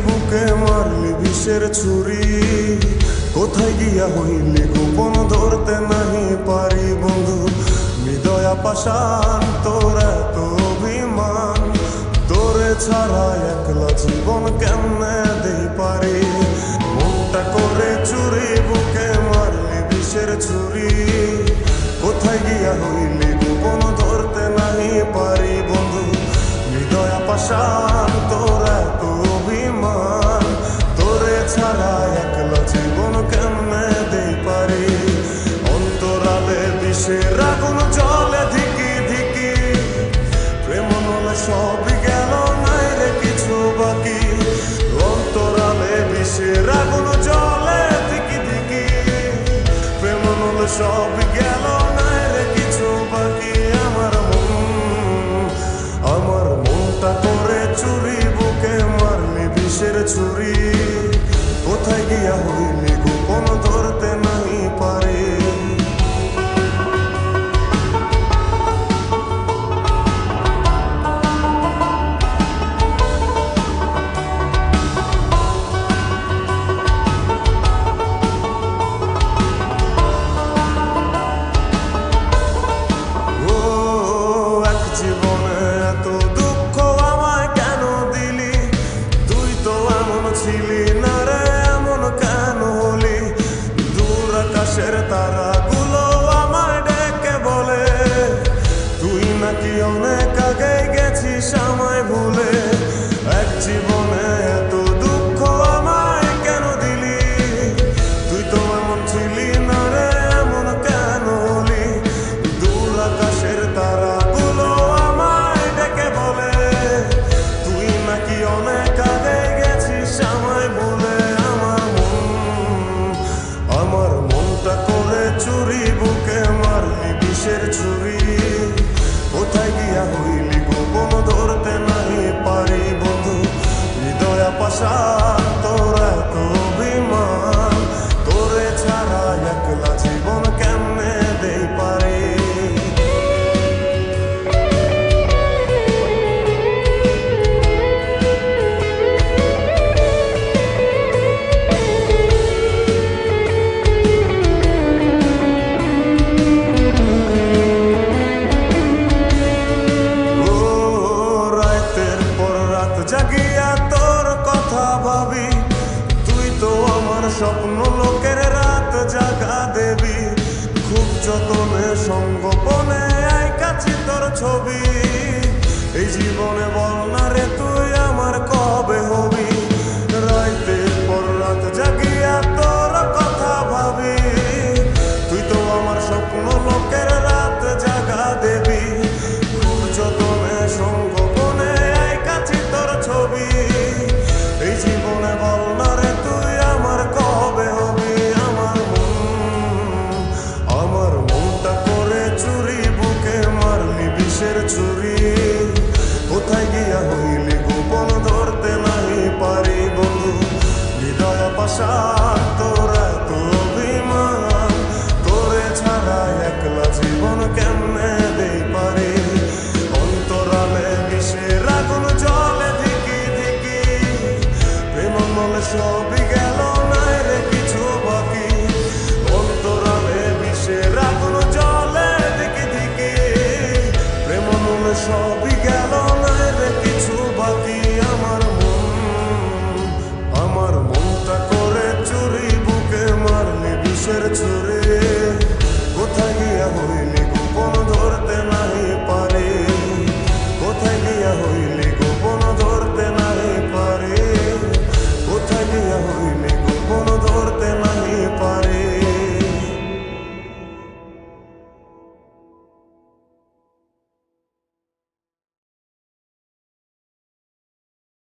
বুকে মারলি বিষের ছুরি, কোথায় গিয়া হইলি গোপন ধরতে নাহি পারি বন্ধু। হৃদয়া পাষাণ তোর এত অভিমান, তোরে ছাড়া একলা জীবন কেমনে দেই পারি। মনটা করে চুরি বুকে মারলি বিষের ছুরি, কোথায় গিয়া হইলি গোপন ধরতে নাহি পারি বন্ধু। হৃদয়া পাষাণ তোর এত অভিমান, তোরে ছাড়া একলা জীবন কেমনে দেই পারি। অন্তরালে বিষের আগুন জ্বলে ধিকি ধিকি, প্রেম নলে সবই গেল নাই রে কিছু বাকি। অন্তরালে বিষের আগুন জ্বলে ধিকি ধিকি, প্রেম নলে সবই গেল নাই রে কিছু বাকি। আমার মনটা করে চুরি বুকে মারলি বিষের ছুরি, কোথায় গিয়া হইলি গোপন ধরতে নাহি পারি। তারাগুলো আমায় ডেকে বলে, তুই নাকি অনেক আগে গেছিস আমায় ভুলে। এক জীবনে এত দুঃখ আমায় কেন দিলি, তুই তো এমন ছিলি না রে এমন কেন হলি। দূর আকাশের তারাগুলো আমায় ডেকে বলে, তুই নাকি অনেক আগে গেছিস আমায় ভুলে। আমার মনটা করে চুরি বুকে মারলি বিষের ছুরি, কোথায় গিয়া হইলি গোপন ধরতে নাহি পারি বন্ধু। হৃদয়া পাষাণ তোর এত অভিমান, তোরে ছাড়া একলা জীবন কেমনে দেই পারি। জাগিয়া তোর কথা ভাবি, তুই তো আমার স্বপ্ন লোকের রাত জাগা দেবী। খুব যতনে সঙ্গোপনে আইকাছি তোর ছবি, এই জীবনে বল না রে তুই আমার কবে হবি। রাতের পর রাত জাগিয়া তোর কথা ভাবি, তুই তো আমার স্বপ্ন লোকের রাত জাগা দেবী। খুব যতনে সঙ্গোপনে আইকাছি তোর ছবি, এই জীবনে বল না রে তুই আমার কবে হবি। আমার মনটা করে চুরি বুকে মারলি বিষের ছুরি, কোথায় গিয়া হইলি গোপন ধরতে নাহি পারি বন্ধু। হৃদয়া পাষাণ তোর এত অভিমান, তোরে ছাড়া একলা জীবন কেমনে দেই পারি। অন্তরালে বিষের আগুন জ্বলে ধিকি ধিকি, প্রেম মলে সব